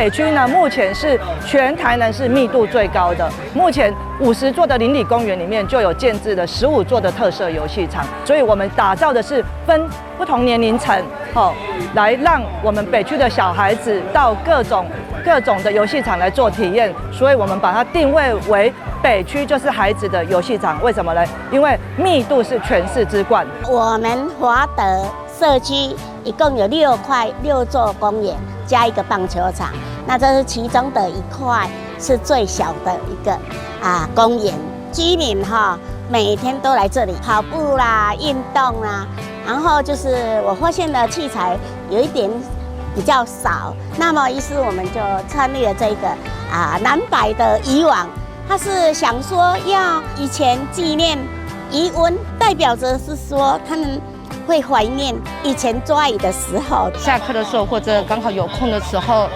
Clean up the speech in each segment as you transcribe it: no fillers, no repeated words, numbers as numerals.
北区呢，目前是全台南市密度最高的，目前50座的邻里公园里面就有建置了15座的特色游戏场，所以我们打造的是分不同年龄层，来让我们北区的小孩子到各种的游戏场来做体验，所以我们把它定位为北区就是孩子的游戏场。为什么呢？因为密度是全市之冠。我们华德社区一共有6座公园加一个棒球场，那这是其中的一块，是最小的一个公园。居民每天都来这里跑步啦、运动啦，然后就是我发现的器材有一点比较少，那么于是我们就创立了这个南百的渔网，它是想说要以前纪念渔翁，代表着是说他们会怀念以前抓鱼的时候。下课的时候或者刚好有空的时候，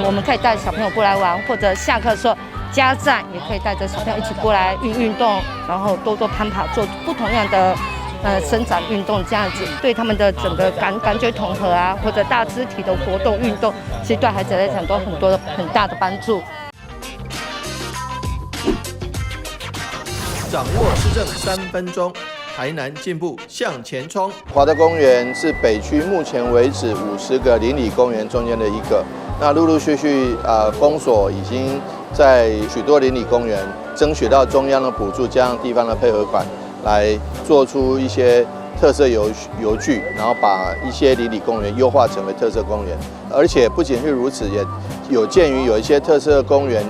我们可以带小朋友过来玩，或者下课的时候家长也可以带着小朋友一起过来运动，然后多攀爬，做不同样的伸展运动，这样子对他们的整个感觉统合或者大肢体的活动运动，其实对孩子来讲都很大的帮助。掌握市政3分钟，台南进步向前冲。华德公园是北区目前为止50个邻里公园中间的一个，那陆陆续续公所已经在许多邻里公园争取到中央的补助，加上地方的配合款，来做出一些特色游具，然后把一些邻里公园优化成为特色公园。而且不仅是如此，也有鉴于有一些特色公园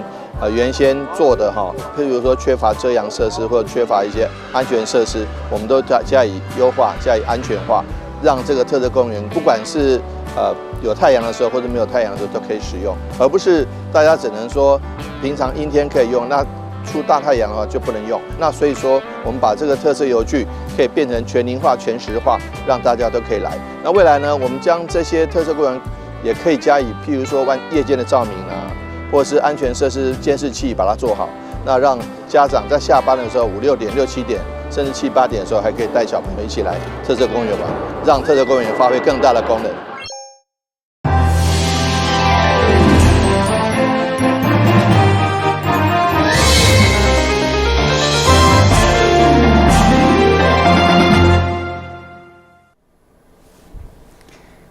原先做的譬如说缺乏遮阳设施或者缺乏一些安全设施，我们都加以优化、加以安全化，让这个特色公园不管是有太阳的时候或者没有太阳的时候都可以使用，而不是大家只能说平常阴天可以用，那出大太阳的话就不能用。那所以说，我们把这个特色游具可以变成全龄化、全时化，让大家都可以来。那未来呢，我们将这些特色公园也可以加以，譬如说夜间的照明或者是安全设施监视器把它做好，那让家长在下班的时候5、6点、6、7点，甚至7、8点的时候，还可以带小朋友一起来特色公园玩，让特色公园发挥更大的功能。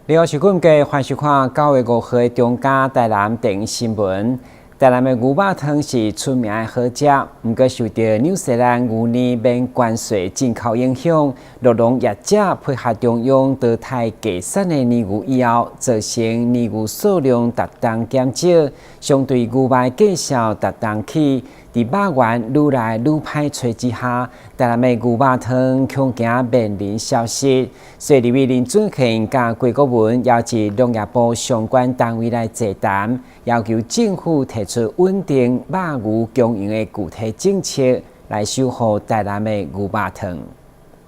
你好，是阮家欢喜看9月5号的中嘉台南电影新闻。台南的牛肉汤是出名的好食，不过受到纽西兰牛年免关税进口影响，酪农业者配合中央淘汰价产的年牛以后，造成年牛数量逐冬减少，相对牛卖价销逐冬起。在肉源愈来愈歹找之下，台南的牛肉汤恐惊面临消失。所以，立委林俊宪甲郭国文邀请农业部相关单位来座谈，要求政府提出稳定肉牛供应的具体政策，来守护台南的牛肉汤。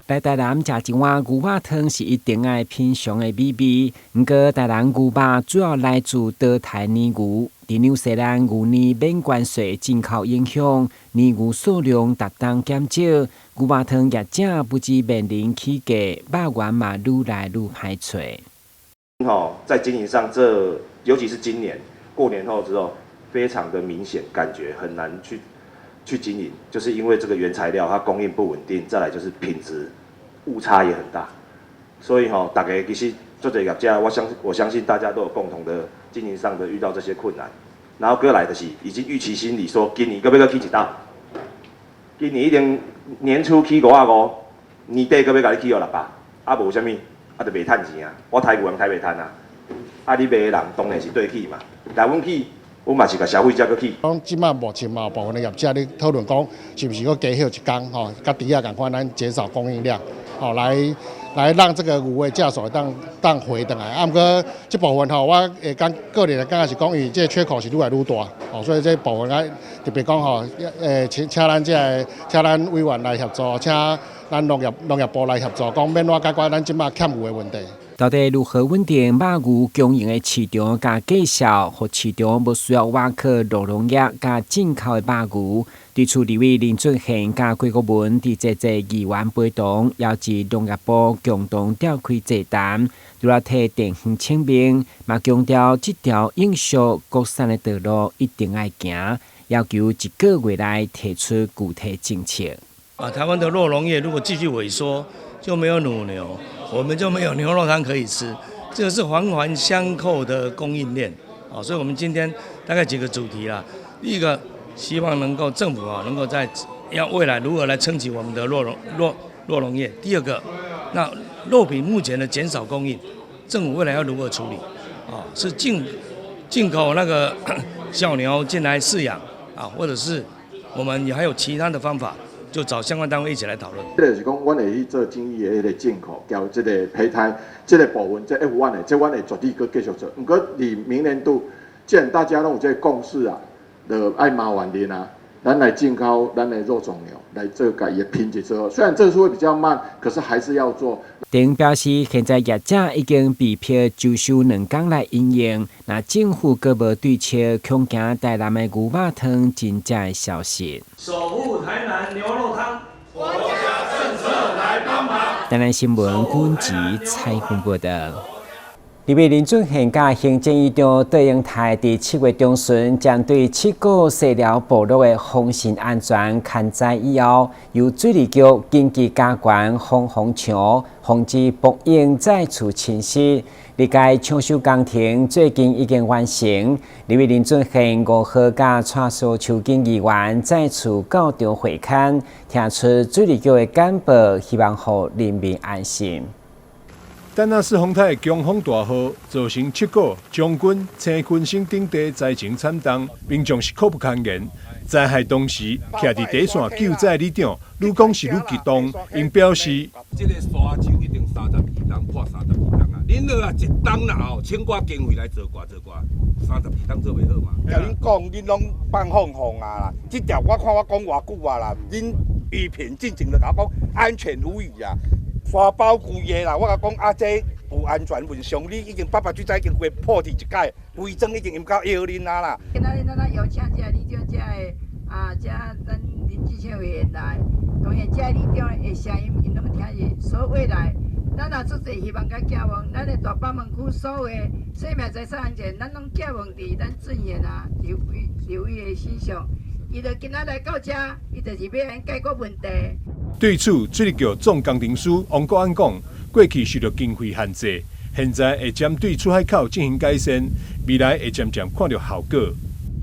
来台南食一碗牛肉汤是一定爱品尝的美味，不过台南牛肉主要来自淘汰年牛。伫纽西兰牛年免关税进口影响，年牛数量逐冬减少，牛肉汤业者不止面临起价，肉源嘛愈来愈歹找。在经营上，尤其是今年过年后之后，非常的明显，感觉很难去经营，就是因为这个原材料它供应不稳定，再来就是品质误差也很大，所以大家其实做这个业者，我相信大家都有共同的经营上的遇到这些困难，然后过来的是已经预期心理说，今年要起一档，今年一定年初起550，年底要甲你起到600，无啥物，就袂趁钱啊，我台牛人台袂趁啊，你卖的人当然是对起嘛，但阮起。我嘛是甲消费者去。讲即卖目前嘛，部分的业者咧讨论讲，是不是要加休一天甲猪仔共款，咱减少供应量，来让这个牛的价数当回转来。毋过这部分我个人的感觉是讲，伊这缺口是愈来愈大，所以这部分特别讲请咱委员来协助，请咱农业部来协助，讲免怎解决咱即卖欠牛的问题。到底如何稳定肉牛供应的市场甲介绍，和市场无需要挖去肉农业甲进口的肉牛？对此，立委林俊宪甲郭国文伫这个议员陪同，邀至农业部共同召开座谈，除了替电线清明，嘛强调这条永续国产的道路一定要行，要求1个月内提出具体政策。台湾的肉农业如果继续萎缩，就没有乳牛，我们就没有牛肉汤可以吃，这个是环环相扣的供应链。所以我们今天大概几个主题啦，第一个。希望能够政府能够在未来如何来撑起我们的肉农业。第二个，那肉品目前的减少供应，政府未来要如何处理？是进口那个小牛进来饲养或者是我们也还有其他的方法，就找相关单位一起来讨论。这就是讲，阮会去做精益的迄个进口，交这个胚胎这个部分，这 F1的，这阮会绝对搁继续做。不过，你明年度既然大家都有这个共识就爱麻烦您咱来进口咱的肉种牛，来这个也拼起之后，虽然这次会比较慢，可是还是要做。丁表示，现在业者已经被批就收2天来营业，那政府阁无对切恐惊台南的牛肉汤真假的消息。守护台南牛肉汤，国家政策来帮忙。台南新闻军集采访报道。立委林俊宪甲行政院长戴英台伫7月中旬将对7个西寮部落的风信安全勘查以后，由水利局紧急加悬防墙，防止捕蝇再次侵蚀。历届抢修工程最近已经完成。立委林俊宪5号甲蔡苏秋瑾议员再次到场会勘，听出水利局的简报，希望让人民安心。丹那市洪台强风大雨，造成7个将军、青群省等地灾情惨重，民众是苦不堪言。灾害当时，徛伫第一线救灾里长，愈讲是愈激动，因表示：这个沙丘一定32吨，破32吨啊！恁落啊一吨啦吼，请我经费来做寡，32吨做袂好嘛？甲恁讲，恁拢放放啊啦！这条我看我讲偌久啊啦，恁预评进前就甲我讲安全无虞啊！沙包规个啦，我甲讲这有安全问上，你已经800几载已经过破题一届，规整已经用到摇恁啦。今仔咱邀请这里长这这咱林志谦委员来，当然这里长的声音因拢听见，所以未来咱也做侪希望甲寄望，咱的大北门区所有的生命财产安全，咱拢寄望伫咱尊严刘宇的身上。伊就今仔来到这，伊就是要解决问题。对此，水利局总工程师王国安讲，过去受到经费限制，现在会针对出海口进行改善，未来会渐渐看到效果。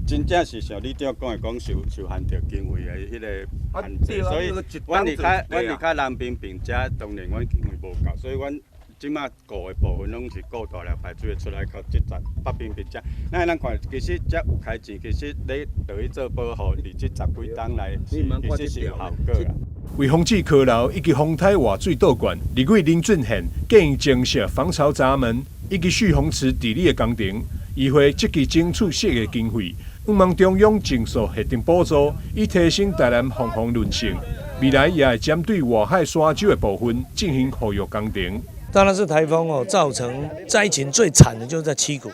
真正是像你这讲的，受限制经费的迄个限制，所以阮离开南边遮，当然阮经费无够，所以阮即马顾的部分拢是顾大了排水的出来靠这站北边遮。咱看，其实遮有开钱，其实你就去做保护，伫这10几档来，其实是有效果啦。为防止溪流以及风台活水倒灌，立委林俊宪建议增设防潮闸门以及蓄洪池治理的工程，议会积极争取适的经费，希望中央尽速核定补助，以提升台南防洪韧性。未来也会针对外海沙洲的部分进行护育工程。当然是台风造成灾情最惨的就是在七股。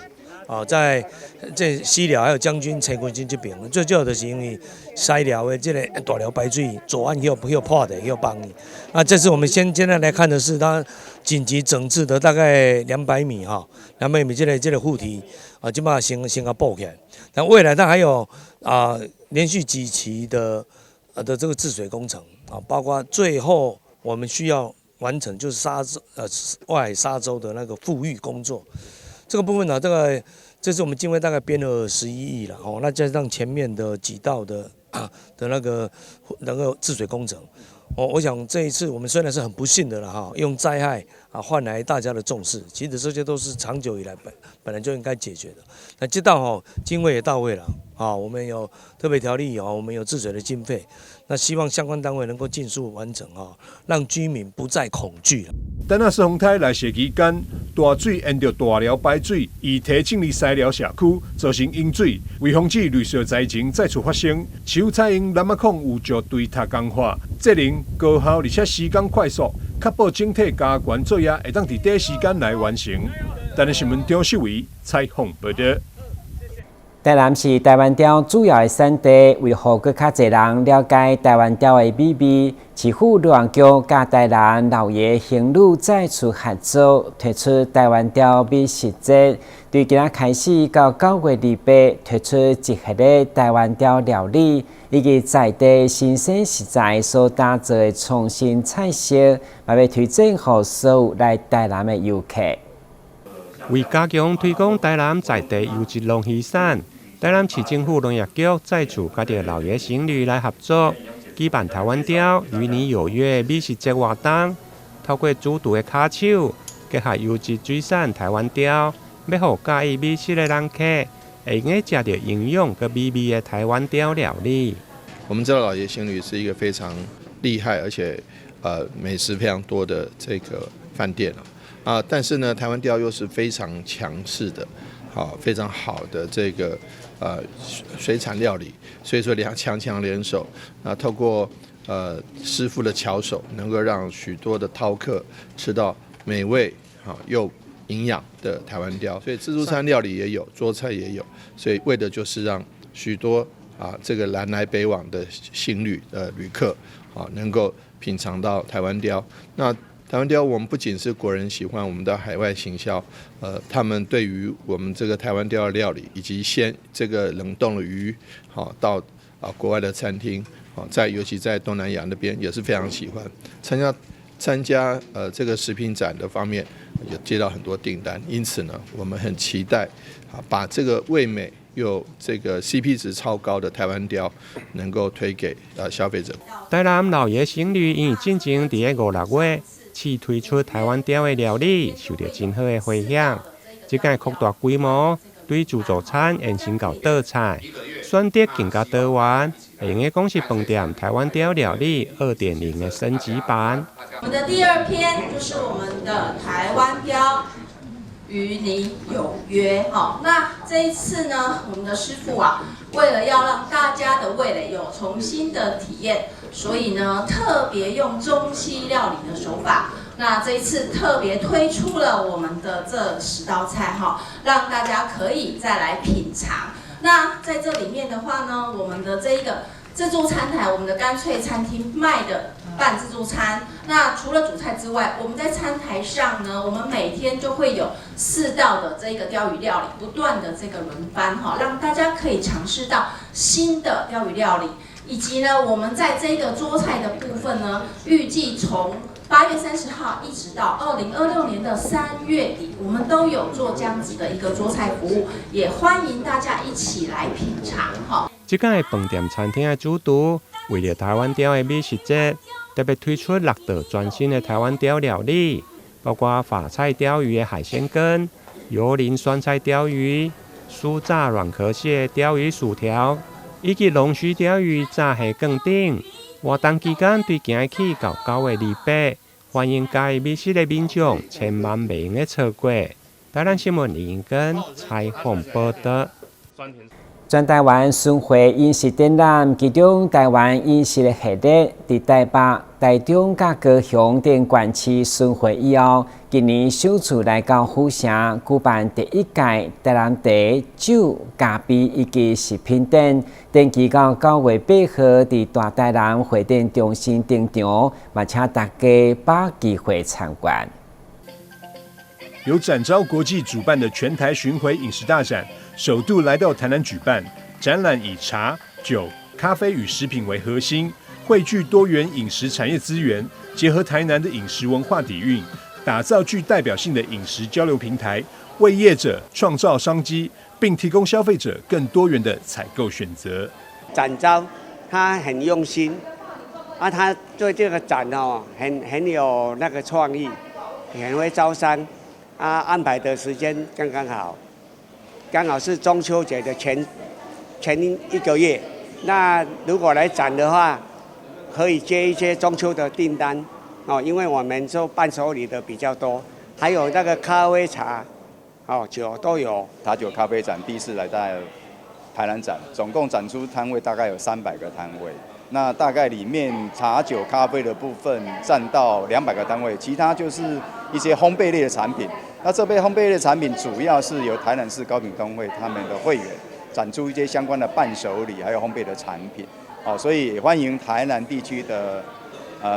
在这西寮还有将军、青群省这边，最主要就是因为西寮的这个大寮排水左岸有破的，有帮你。这次我们现在来看的是它紧急整治的大概200米200米这个护堤基本上先补起来。但未来它还有连续几期的这个治水工程包括最后我们需要完成就是外海沙洲的那个复育工作。这个部分这次我们经费大概编了11亿了那加上前面的几道的那个治水工程，我想这一次我们虽然是很不幸的了用灾害换来大家的重视，其实这些都是长久以来本来就应该解决的。那这道经费也到位了我们有特别条例我们有治水的经费，那希望相关单位能够尽速完成让居民不再恐惧了。丹那市洪台来袭期间，大水沿着大寮排水，以提进入西寮社区，造成淹水。为防止类似灾情再次发生，市府采用南亚控有助对塔工法，责任高效而且时间快速，确保整体加权作业会当伫第一时间来完成。台南新闻张秀维采访报道。台南是台湾雕主要的产地，为何更较侪人了解台湾雕的美味？市府罗安局甲台南老爷行路再次合作，推出台湾雕美食节。对今仔开始到9月28，推出一系列台湾雕料理，以及在地新鲜食材所打造的创新菜色，也要推荐给所有来台南的游客。为加强推广台南在地优质农渔产，台南市政府农业局再次甲着老爷行旅来合作，举办台湾雕与你有约美食节活动，透过主厨的卡手，结合优质水产台湾雕，要互介意美食的人客会用食到营养佮美味的台湾雕料理。我们知道老爷行旅是一个非常厉害而且美食非常多的这个饭店但是呢，台湾雕又是非常强势的，非常好的这个水产料理，所以说强联手，透过师傅的巧手，能够让许多的饕客吃到美味又营养的台湾雕。所以自助餐料理也有，桌菜也有，所以为的就是让许多这个南来北往的行旅旅客能够品尝到台湾雕。那台湾雕，我们不仅是国人喜欢，我们到海外行销，他们对于我们这个台湾雕的料理以及这个冷冻的鱼，到国外的餐厅，尤其在东南亚那边也是非常喜欢。参加这个食品展的方面，也接到很多订单，因此呢，我们很期待把这个味美又这个 CP 值超高的台湾雕能够推给消费者。台南老爷行旅因进前伫个5、6月。试推出台湾雕的料理，受到真好的回响。即届扩大规模，对自助餐延伸到桌菜，选择更加多元，会用的讲是饭店台湾雕料理2.0的升级版。我们的第2篇就是我们的台湾雕与你有约。那这一次呢，我们的师傅为了要让大家的味蕾有重新的体验，所以呢，特别用中西料理的手法。那这一次特别推出了我们的这10道菜让大家可以再来品尝。那在这里面的话呢，我们的这一个自助餐台，我们的干脆餐厅卖的半自助餐。那除了主菜之外，我们在餐台上呢，我们每天就会有4道的这个鲷鱼料理，不断的这个轮番让大家可以尝试到新的鲷鱼料理。以及呢，我们在这个桌菜的部分呢，预计从8月30号一直到2026年的3月底，我们都有做这样子的一个桌菜服务，也欢迎大家一起来品尝这届饭店餐厅的主厨为了台湾雕的美食节，特别推出6道全新的台湾雕料理，包括法菜鲷鱼的海鲜羹、油淋酸菜鲷鱼、酥炸软壳蟹鲷鱼薯条。以及龙须鲷鱼炸虾更顶，活动期间对今日起到9月28，欢迎介意美食的民众千万袂用的错过。台南新闻林根采访报道。全台湾巡回饮食展览，其中台湾饮食的系列，伫台北、台中、甲高雄等县市巡回以后，今年首次来到府城举办第1届台南茶、酒、咖啡以及食品展，展期到9月8號伫大台南會展中心登場，嘛請大家把機會參觀。由展昭国际主办的全台巡回饮食大展，首度来到台南举办。展览以茶、酒、咖啡与食品为核心，汇聚多元饮食产业资源，结合台南的饮食文化底蕴，打造具代表性的饮食交流平台，为业者创造商机，并提供消费者更多元的采购选择。展昭他很用心他对这个展很有那个创意，很会招商安排的时间刚刚好，刚好是中秋节的前1个月。那如果来展的话，可以接一些中秋的订单因为我们做伴手礼的比较多，还有那个咖啡茶酒都有。茶酒咖啡展第1次来到台南展，总共展出摊位大概有300个摊位。那大概里面茶酒咖啡的部分占到200个单位，其他就是一些烘焙类的产品。那这杯烘焙类的产品主要是由台南市糕品工会他们的会员展出一些相关的伴手礼，还有烘焙的产品。所以也欢迎台南地区的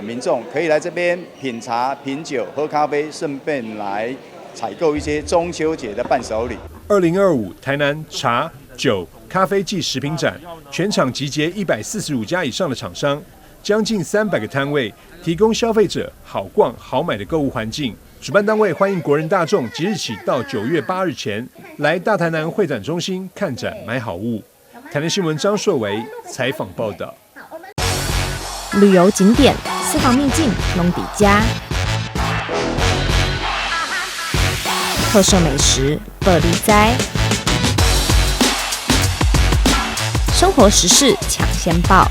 民众可以来这边品茶、品酒、喝咖啡，顺便来采购一些中秋节的伴手礼。2025台南茶、酒、咖啡暨食品展，全场集结145家以上的厂商，将近300个摊位，提供消费者好逛好买的购物环境。主办单位欢迎国人大众即日起到9月8日前来大台南会展中心看展买好物。台南新闻张硕维采访报道。旅游景点、私房秘境拢底家，特色美食报你知，生活时事抢先报。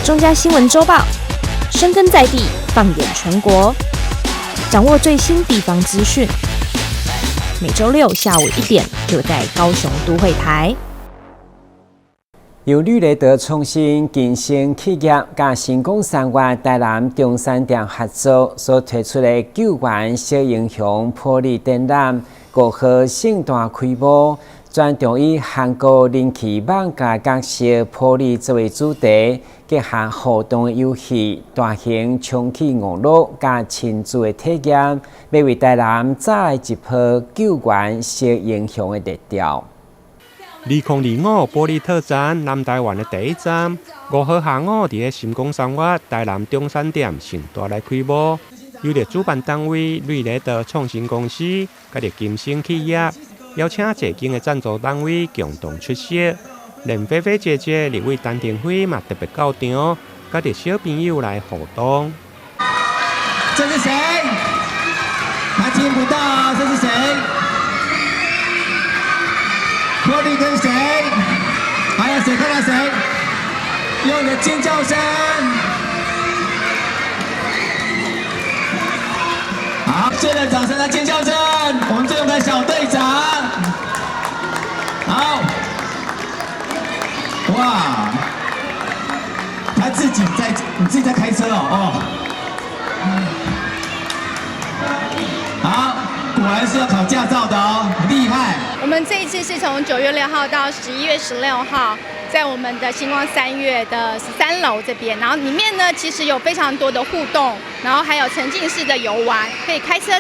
中嘉新闻周报，深耕在地，放眼全国，掌握最新地方资讯。每周6下午1点，就在高雄都会台。由绿雷德创新健身企业甲成功3月台南中山店合作所推出的救援小英雄破例展览，5号盛大开幕，全场以韩国人气漫画角色破例作为主题，结合互动的游戏、大型冲气娱乐甲亲子的体验，要为台南再来一波救援小英雄的热潮。2025玻璃特展南台湾的第一站，5號下午伫個成功3月台南中山店盛大來開幕，由着主辦單位瑞雷德創新公司，甲着金星企業，邀請儕間的贊助單位共同出席，連菲菲姐姐立委陳廷輝嘛特別到場，甲着小朋友來互動。這是誰？他聽不到，這是誰？玻璃跟誰？還有誰看到誰？用你的尖叫聲！好，謝謝掌聲的尖叫聲！我們最後的小隊長，好，哇，他自己在，你自己在開車哦，好，果然是要考駕照的哦，厲害。我们这一次是从9月6號到11月16號，在我们的星光3月的13樓这边，然后里面呢其实有非常多的互动，然后还有沉浸式的游玩，可以开车，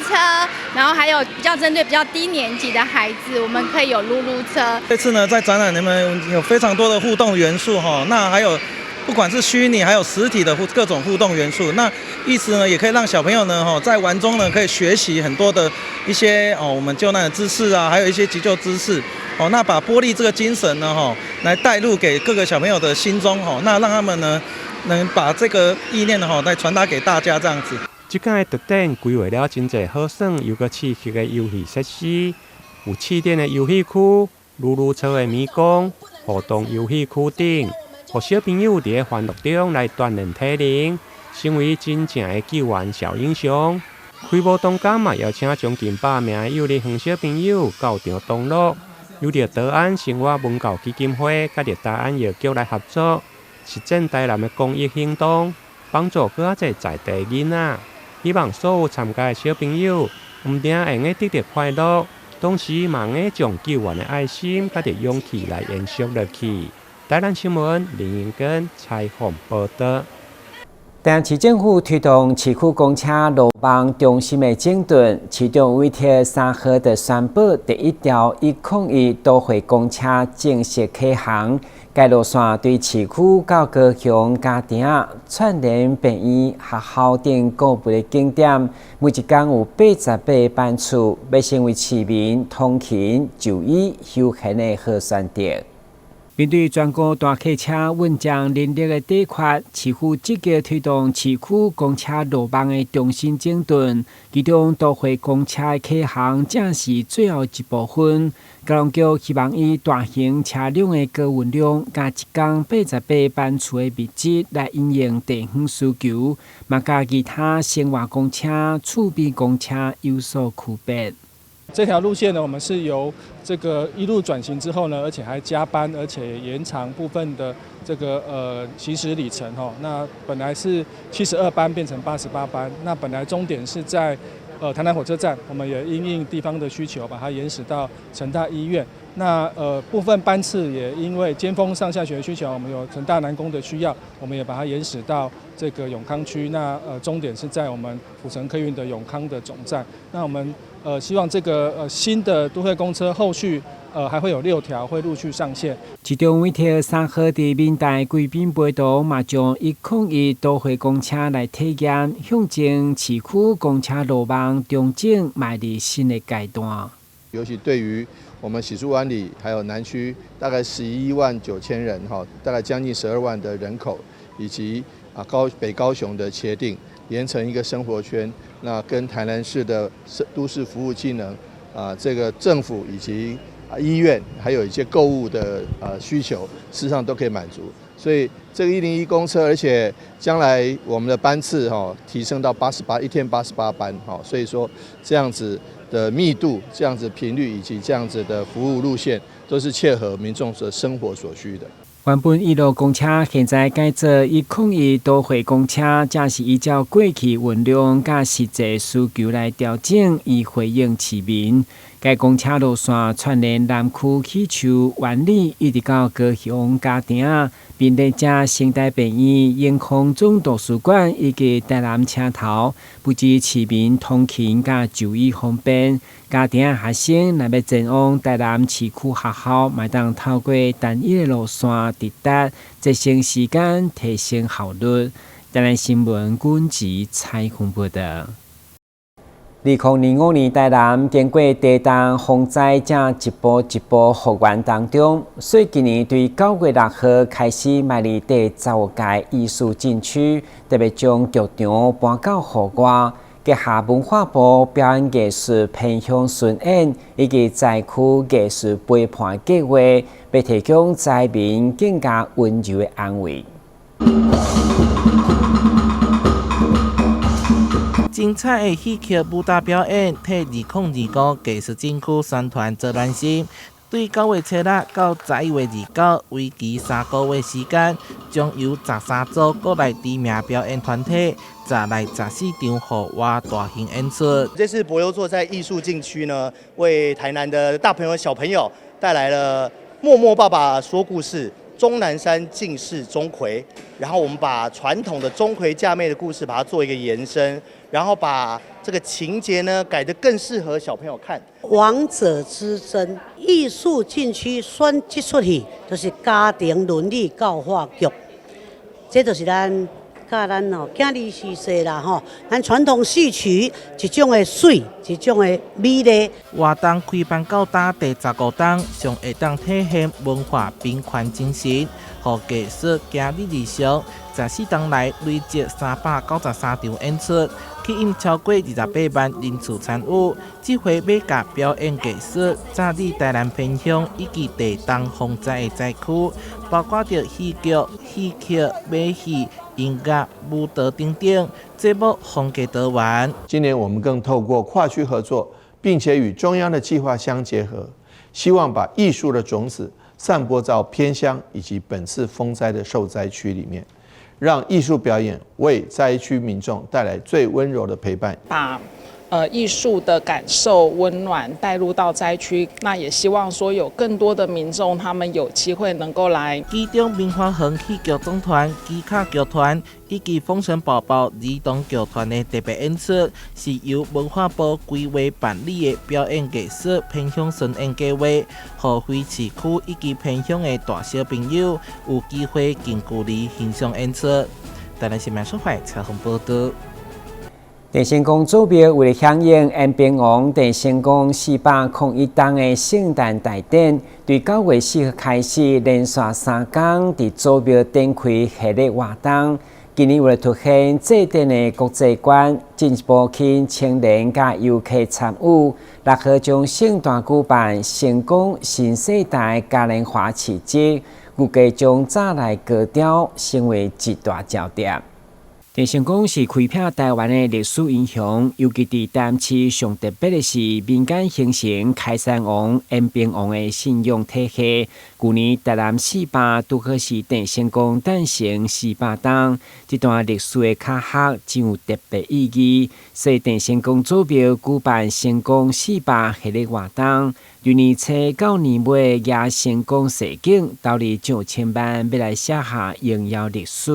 然后还有比较针对比较低年级的孩子，我们可以有撸撸车。这次呢在展览里面有非常多的互动元素哈，那还有不管是虚拟还有实体的各种互动元素，那意思呢也可以让小朋友呢在玩中呢可以学习很多的一些我们救难的知识啊，还有一些急救知识那把玻璃这个精神呢来带入给各个小朋友的心中那让他们呢能把这个意念呢来传达给大家这样子。这届特展规划了真侪好耍又个刺激的游戏设施，有气垫的游戏区、撸撸车的迷宫、互动游戏区等。讓小朋友在歡樂中來鍛鍊體能，成為真正的救援小英雄。開幕當天嘛，邀請將近100名的幼兒園小朋友到場同樂，由着德安生活文教基金會甲着大安藥局來合作，實踐台南的公益行動，幫助更多在地囡仔。希望所有參加的小朋友，唔僅會用得到快樂，同時嘛會將救援的愛心甲着勇氣來延續落去。台南新聞林英根採訪報道。台南市政府推動市區公車路網中心的整頓，其中為鐵3號的宣布第1條101都會公車正式啟航。該路線對市區到高雄、嘉庭、串聯病院、學校等各部的景點，每一天有88班次，要成為市民通勤、就醫、休閒的好選擇。面對全國大客車運將人力的短缺，市府積極推動市區公車路網的重新整頓，其中都會公車的啟航正是最後一部分。高雄局希望以大型車輛的高運量，加一天88班次的密集來應應地方需求，嘛加其他生活公車、儲備公車有所區別。这条路线呢，我们是由这个一路转型之后呢，而且还加班，而且延长部分的这个行驶里程哈。那本来是72班变成88班，那本来终点是在台南火车站，我们也因应地方的需求，把它延驶到成大医院。那部分班次也因为尖峰上下学的需求，我们有成大南工的需要，我们也把它延驶到这个永康区。那终点是在我们府城客运的永康的总站。那我们希望这个新的都会公车后续还会有6条会陆续上线。其中一条3号的明代贵宾陪同嘛，将101都会公车来体验，向前市区公车路网重整迈入新的阶段。尤其对于我们喜出湾里还有南区大概11万9千人哈，大概将近12万的人口，以及北高雄的茄萣，连成一个生活圈。那跟台南市的都市服务机能这个政府以及医院还有一些购物的需求，事实上都可以满足。所以这个101公车，而且将来我们的班次提升到88，一天88班所以说这样子的密度、这样子频率以及这样子的服务路线，都是切合民众的生活所需的。原本1路公车现在改做101都会公车，正是依照过去运量甲实际需求来调整，以回应市民。该公车路线串联南区起厝、湾里，一直到高雄嘉庭，并列遮生态病院、永康总图书馆以及台南车头，不止市民通勤甲就医方便，家庭学生若要前往台南市区学校，嘛当透过单一的路线直达，节省时间，提升效率。台南新闻军集采访报道。2025年台南经过地动风灾，正一步一步复原当中，所以今年对9月6号开始迈入第15届艺术禁区，特别将剧场搬到户外，结合文化部表演艺术偏乡巡演以及在区艺术陪伴计划，要提供灾民更加温柔的安慰。精彩的戏剧武打表演，替2025艺术禁区宣传做暖心。对9月7日到11月29，为期3个月时间，将由13组国内知名表演团体再来14场户外大型演出。这次博优座在艺术禁区呢，为台南的大朋友小朋友带来了《默默爸爸说故事》。钟南山进士钟馗，然后我们把传统的钟馗嫁妹的故事，把它做一个延伸，然后把这个情节呢改得更适合小朋友看。王者之争艺术禁区选这出戏，就是家庭伦理教化剧，这就是咱甲咱囝儿时势啦咱传统戏曲一种的水，一种的美丽。活动开办到达第15档，上会当体现文化并权精神，和艺术行日日常。14档内累积393场演出，吸引超过28万人次参与。这回要甲表演艺术早日台南偏乡以及地动风灾的灾区，包括着戏剧、马戏、音乐、舞蹈等等，节目风格多元。今年我们更透过跨区合作，并且与中央的计划相结合，希望把艺术的种子散播到偏乡以及本次风灾的受灾区里面，让艺术表演为灾区民众带来最温柔的陪伴。把艺术的感受、温暖带入到灾区，那也希望说有更多的民众，他们有机会能够来。其中明华园戏剧总团、基卡剧团以及风神宝宝儿童剧团的特别演出，是由文化部规划办理的表演艺术偏乡巡演计划，让非市区以及偏乡的大小朋友有机会近距离欣赏演出。台南新闻社会采访报道。电成功组别为了响应延平王电成功401档的圣诞大典，对9月4号开始连续3天伫组别展开系列活动。今年为了凸显祭典的国际观，进一步吸引青年甲游客参与，6号将盛大举办成功新世代嘉年华市集，预计将早来高调成为一大焦点。电成功是开辟台湾的历史英雄，尤其伫台市上特别的是民间形成开山王、延平王的信仰体系。去年台南400拄好是电成功诞生400档，这段历史的卡刻真有特别意义。所以电成功组标举办成功400系列活动，由年初到年尾也成功设景，到里上千万要来写下荣耀历史。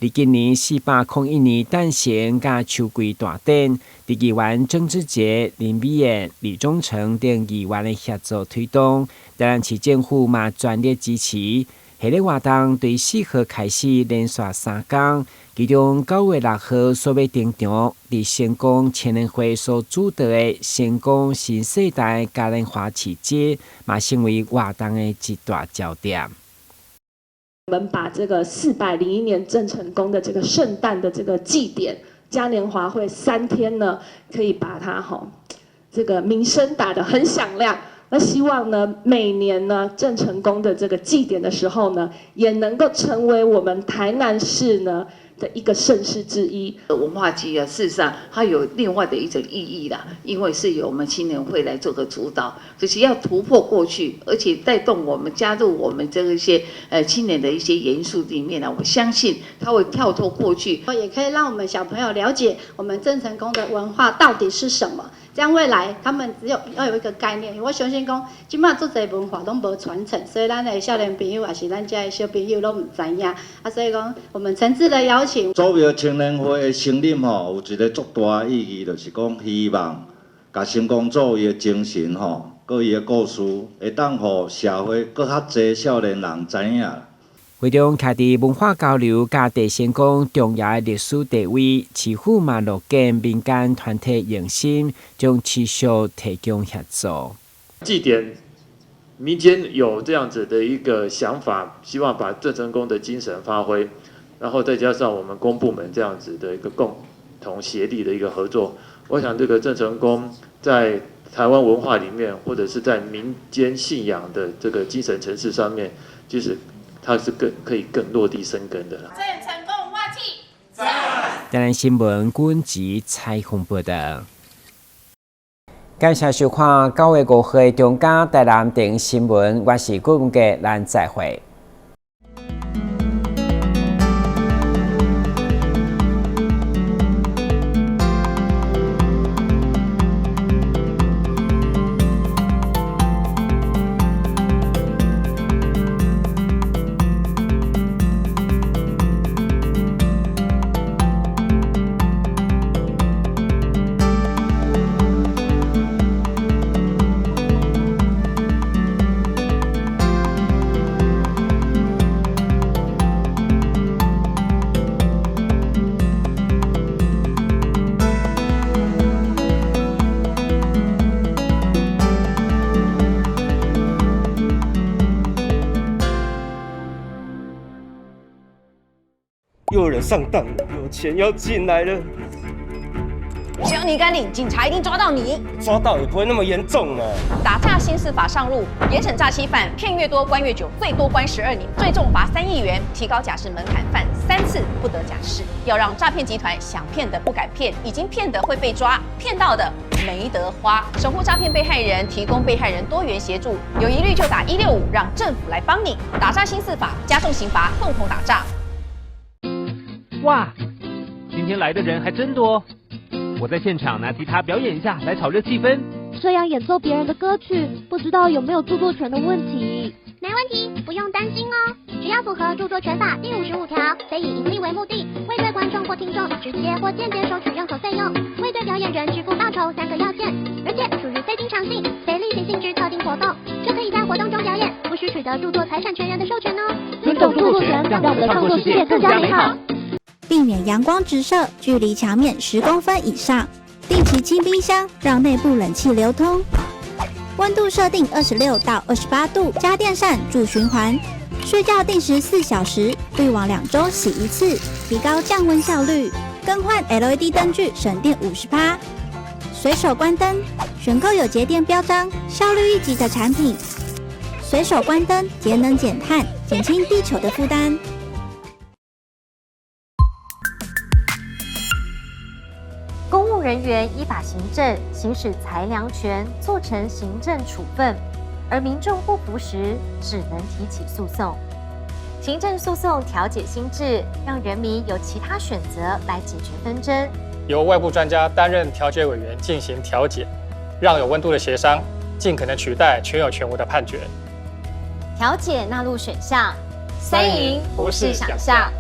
伫今年401年诞生甲秋季大典，伫议员郑志杰、林美燕、李忠诚等议员的协助推动，台南市政府嘛全力支持。系列活动对4号开始连续3天，其中9月6号所要登场，伫成功青年会所主导的成功新世代嘉年华市集，嘛成为活动的一大焦点。我们把这个401年郑成功的这个圣诞的这个祭典嘉年华会3天呢，可以把它这个名声打得很响亮。那希望呢，每年呢郑成功的这个祭典的时候呢，也能够成为我们台南市呢的一个盛事之一。文化祭啊，事实上它有另外的一种意义啦，因为是由我们青年会来做个主导，就是要突破过去，而且带动我们加入我们这一些青年的一些元素里面啊，我相信它会跳脱过去，也可以让我们小朋友了解我们郑成功的文化到底是什么。这样未来他们要有一个概念，我相信讲，即马做侪文化拢无传承，所以咱的少年朋友也是咱家的小朋友拢唔知影啊，所以讲我们诚挚的邀请。组标青年会的成立有一个足大意义，就是讲希望甲成功组伊的精神佮伊的故事，会当互社会佮较侪少年人知影。为中徛伫文化交流甲地成功重要的历史地位，市府嘛落建民间团体用心，将持续提供协助。祭典民间有这样子的一个想法，希望把郑成功的精神发挥，然后再加上我们公部门这样子的一个共同协力的一个合作，我想这个郑成功在台湾文化里面，或者是在民间信仰的这个精神层次上面，其实它是可以更落地生根的啦。郑成功话题，台南新闻军籍采访报道。感谢收看9月5号的中嘉台南电新闻，我是郭文杰，咱再会。又有人上当了，有钱要进来了。只要你敢领，警察一定抓到你。抓到也不会那么严重啊。打诈新司法上路，严惩诈欺犯，骗越多关越久，最多关12年，最重罚3亿元，提高假释门槛，犯3次不得假释。要让诈骗集团想骗的不敢骗，已经骗的会被抓，骗到的没得花。守护诈骗被害人，提供被害人多元协助，有疑虑就打165，让政府来帮你。打诈新司法，加重刑罚，共同打诈。哇，今天来的人还真多！我在现场拿吉他表演一下，来炒热气氛。这样演奏别人的歌曲，不知道有没有著作权的问题？没问题，不用担心哦。只要符合著作权法第55条，非以盈利为目的，未对观众或听众直接或间接收取任何费用，未对表演人支付报酬3个要件，而且属于非经常性、非例行性质特定活动，就可以在活动中表演，不需取得著作财产权人的授权哦。尊重著作权，让我们的创作世界更加美好。避免阳光直射，距离墙面10公分以上。定期清冰箱，让内部冷气流通。温度设定26到28度，家电扇助循环。睡觉定时4小时，滤网2周洗1次，提高降温效率。更换 LED 灯具省电50%。随手关灯，选购有节电标章、效率1级的产品。随手关灯，节能减碳，减轻地球的负担。人员依法行政，行使裁量权，做成行政处分，而民众不服时，只能提起诉讼。行政诉讼调解新制，让人民有其他选择来解决纷争。由外部专家担任调解委员进行调解，让有温度的协商尽可能取代全有全无的判决。调解纳入选项，3赢不是想象。